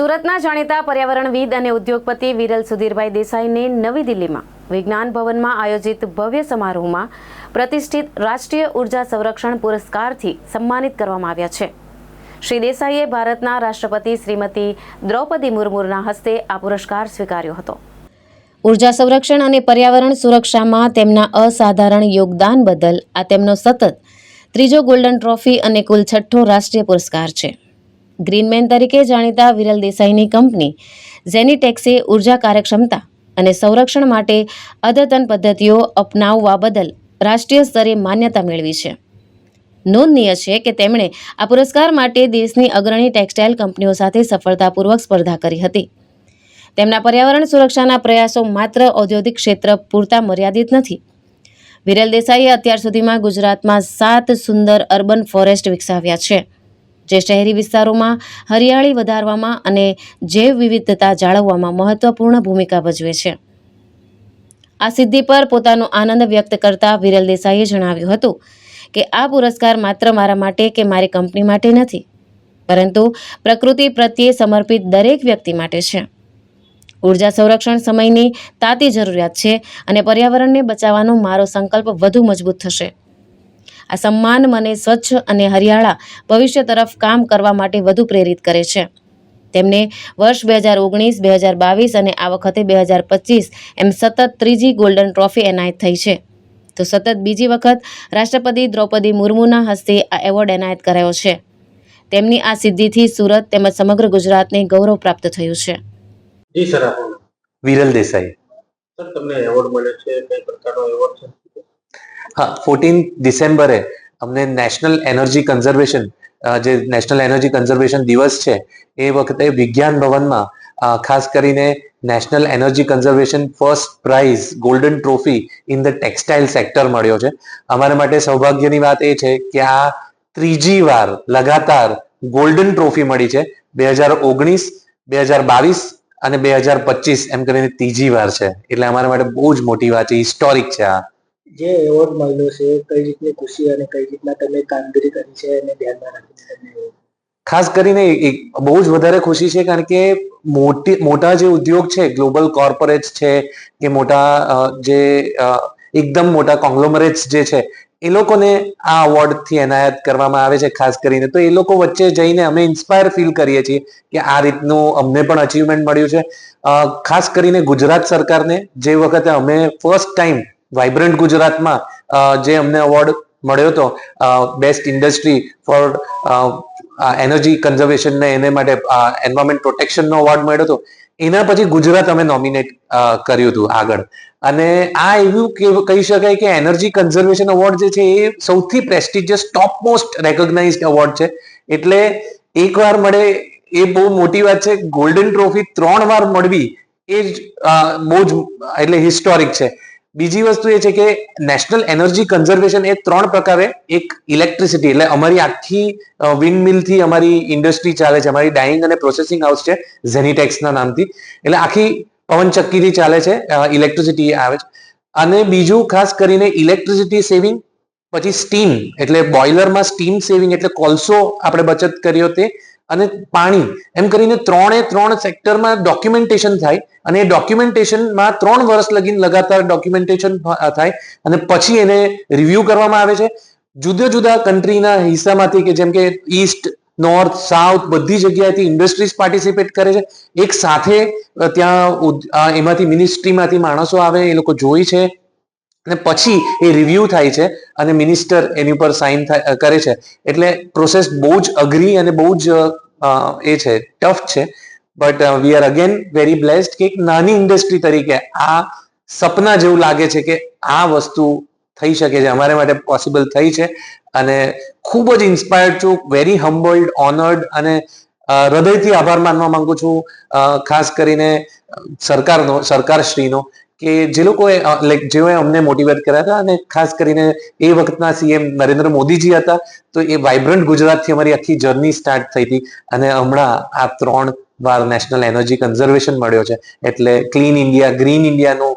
સુરતના જાણીતા પર્યાવરણવિદ અને ઉદ્યોગપતિ વિરલ સુધીરભાઈ દેસાઈને નવી દિલ્હીમાં વિજ્ઞાન ભવનમાં આયોજિત ભવ્ય સમારોહમાં પ્રતિષ્ઠિત રાષ્ટ્રીય ઉર્જા સંરક્ષણ પુરસ્કારથી સન્માનિત કરવામાં આવ્યા છે। શ્રી દેસાઈએ ભારતના રાષ્ટ્રપતિ શ્રીમતી દ્રૌપદી મુર્મુના હસ્તે આ પુરસ્કાર સ્વીકાર્યો હતો। ઉર્જા સંરક્ષણ અને પર્યાવરણ સુરક્ષામાં તેમના અસાધારણ યોગદાન બદલ આ તેમનો સતત ત્રીજો ગોલ્ડન ટ્રોફી અને કુલ 6થો રાષ્ટ્રીય પુરસ્કાર છે। ગ્રીનમેન તરીકે જાણીતા વિરલ દેસાઈની કંપની ઝેનિટેક્સે ઉર્જા કાર્યક્ષમતા અને સંરક્ષણ માટે અદ્યતન પદ્ધતિઓ અપનાવવા બદલ રાષ્ટ્રીય સ્તરે માન્યતા મેળવી છે। નોંધનીય છે કે તેમણે આ પુરસ્કાર માટે દેશની અગ્રણી ટેક્સટાઇલ કંપનીઓ સાથે સફળતાપૂર્વક સ્પર્ધા કરી હતી। તેમના પર્યાવરણ સુરક્ષાના પ્રયાસો માત્ર ઔદ્યોગિક ક્ષેત્ર પૂરતા મર્યાદિત નથી। વિરલ દેસાઈએ અત્યાર સુધીમાં ગુજરાતમાં 7 સુંદર અર્બન ફોરેસ્ટ વિકસાવ્યા છે, જે શહેરી વિસ્તારોમાં હરિયાળી વધારવામાં અને જૈવ વિવિધતા જાળવવામાં મહત્વપૂર્ણ ભૂમિકા ભજવે છે। આ સિદ્ધિ પર પોતાનો આનંદ વ્યક્ત કરતા વિરલ દેસાઈએ જણાવ્યું હતું કે આ પુરસ્કાર માત્ર મારા માટે કે મારી કંપની માટે નથી, પરંતુ પ્રકૃતિ પ્રત્યે સમર્પિત દરેક વ્યક્તિ માટે છે। ઉર્જા સંરક્ષણ સમયની તાતી જરૂરિયાત છે અને પર્યાવરણને બચાવવાનો મારો સંકલ્પ વધુ મજબૂત થશે। આ સન્માન મને સ્વચ્છ અને હરિયાળા ભવિષ્ય તરફ કામ કરવા માટે વધુ પ્રેરિત કરે છે। તેમને વર્ષ 2019, 2022 અને આ વખતે 2025 એમ સતત ત્રીજી ગોલ્ડન ટ્રોફી એનાયત થઈ છે, તો સતત બીજી વખત રાષ્ટ્રપતિ દ્રૌપદી મુર્મુના હસ્તે આ એવોર્ડ એનાયત કરાયો છે। તેમની આ સિદ્ધિથી સુરત તેમજ સમગ્ર ગુજરાતને ગૌરવ પ્રાપ્ત થયું છે। જી સર, આપણું વિરલ દેસાઈ। સર, તમને એવોર્ડ મળ્યો છે, કઈ પ્રકારનો એવોર્ડ છે? હા, 14 ડિસેમ્બરે અમને નેશનલ એનર્જી કન્ઝર્વેશન જે નેશનલ એનર્જી કન્ઝર્વેશન દિવસ છે એ વખતે વિજ્ઞાન ભવનમાં ખાસ કરીને national energy conservation first prize golden trophy in the textile sector મળ્યો છે। અમારા માટે સૌભાગ્યની વાત એ છે કે આ ત્રીજી વાર લગાતાર ગોલ્ડન ટ્રોફી મળી છે। 2019, 2022 અને 2025 એમ કરીને ત્રીજી વાર છે, એટલે અમારા માટે બહુ જ મોટી વાત છે, હિસ્ટોરિક છે। આ જે એવોર્ડ મળ્યો છે, કઈ રીતની ખુશી અને કઈ રીતના તમે કામગીરી કરી છે એને ધ્યાનમાં રાખીને તમે ખાસ કરીને બહુ જ વધારે ખુશી છે, કારણ કે મોટા જે ઉદ્યોગ છે, ગ્લોબલ કોર્પોરેટ્સ છે કે મોટા જે એકદમ મોટા કોંગ્લોમરેટ્સ જે છે એ લોકોને આ અવોર્ડથી એનાયત કરવામાં આવે છે ખાસ કરીને, તો એ લોકો વચ્ચે જઈને અમે ઇન્સ્પાયર ફીલ કરીએ છીએ કે આ રીતનું અમને પણ અચીવમેન્ટ મળ્યું છે। ખાસ કરીને ગુજરાત સરકારને, જે વખતે અમે ફર્સ્ટ ટાઈમ વાઇબ્રન્ટ ગુજરાતમાં જે અમને અવોર્ડ મળ્યો હતો best industry for energy conservation ને એને માટે એન્વાયરમેન્ટ પ્રોટેક્શનનો અવોર્ડ મળ્યો હતો, એના પછી ગુજરાત અમે નોમિનેટ કર્યું હતું આગળ। અને આ એવું કહી શકાય કે એનર્જી કન્ઝર્વેશન અવોર્ડ જે છે એ સૌથી પ્રેસ્ટિજિયસ ટોપ મોસ્ટ રેકોગ્નાઇઝડ અવોર્ડ છે, એટલે એકવાર મળે એ બહુ મોટી વાત છે। ગોલ્ડન ટ્રોફી 3 વાર મળવી એ જ બહુ જ એટલે હિસ્ટોરિક છે। બીજી વસ્તુ એ છે કે નેશનલ એનર્જી કન્ઝર્વેશન એ 3 પ્રકારે, એક ઇલેક્ટ્રિસિટી, એટલે અમારી આખી વિન્ડ મિલથી અમારી ઇન્ડસ્ટ્રી ચાલે છે, અમારી ડાઇંગ અને પ્રોસેસિંગ હાઉસ છે ઝેનિટેક્સના નામથી, એટલે આખી પવનચક્કીથી ચાલે છે, ઇલેક્ટ્રિસિટી આવે છે। અને બીજું ખાસ કરીને ઇલેક્ટ્રિસિટી સેવિંગ, પછી સ્ટીમ એટલે બોઇલરમાં સ્ટીમ સેવિંગ એટલે કોલસો આપણે બચત કર્યો તે, અને પાણી, એમ કરીને 3 સેક્ટરમાં ડોક્યુમેન્ટેશન થાય, અને એ ડોક્યુમેન્ટેશનમાં 3 વર્ષ લગીને લગાતાર ડોક્યુમેન્ટેશન થાય અને પછી એને રિવ્યુ કરવામાં આવે છે જુદા જુદા કન્ટ્રીના હિસ્સામાંથી, કે જેમ કે ઈસ્ટ, નોર્થ, સાઉથ બધી જગ્યાએથી ઇન્ડસ્ટ્રીઝ પાર્ટિસિપેટ કરે છે એક સાથે। ત્યાં એમાંથી મિનિસ્ટ્રીમાંથી માણસો આવે, એ લોકો જોઈ છે અને પછી એ રિવ્યુ થાય છે અને મિનિસ્ટર એની ઉપર સાઇન કરે છે, એટલે પ્રોસેસ બહુ જ અઘરી અને બહુ જ એ છે, ટફ છે। But we are again very blessed કે એક નાની ઇન્ડસ્ટ્રી તરીકે આ સપના જેવું લાગે છે કે આ વસ્તુ થઈ શકે છે, અમારા માટે પોસિબલ થઈ છે, અને ખૂબ જ ઇન્સ્પાયર્ડ છું, વેરી હમ્બલ્ડ, ઓનર્ડ, અને હૃદયથી આભાર માનવા માંગુ છું ખાસ કરીને સરકારશ્રીનો, કે જે લોકોએ જેઓએ અમને મોટિવેટ કર્યા હતા, અને ખાસ કરીને એ વખતના સીએમ નરેન્દ્ર મોદીજી હતા, તો એ વાઇબ્રન્ટ ગુજરાતથી અમારી આખી જર્ની સ્ટાર્ટ થઈ હતી, અને હમણાં આ 3 વાર નેશનલ એનર્જી કન્ઝર્વેશન મળ્યો છે, એટલે ક્લીન ઇન્ડિયા, ગ્રીન ઇન્ડિયાનું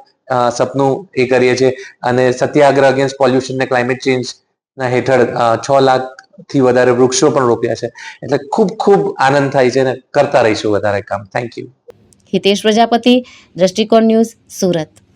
સપનું એ કરીએ છીએ, અને સત્યાગ્રહ અગેન્સ્ટ પોલ્યુશન ને ક્લાઇમેટ ચેન્જના હેઠળ 6 લાખ થી વધારે વૃક્ષો પણ રોપ્યા છે. એટલે ખૂબ ખૂબ આનંદ થાય છે અને કરતા રહીશું વધારે કામ. Thank you. હિતેશ પ્રજાપતિ, દ્રષ્ટિકોણ ન્યૂઝ, સુરત.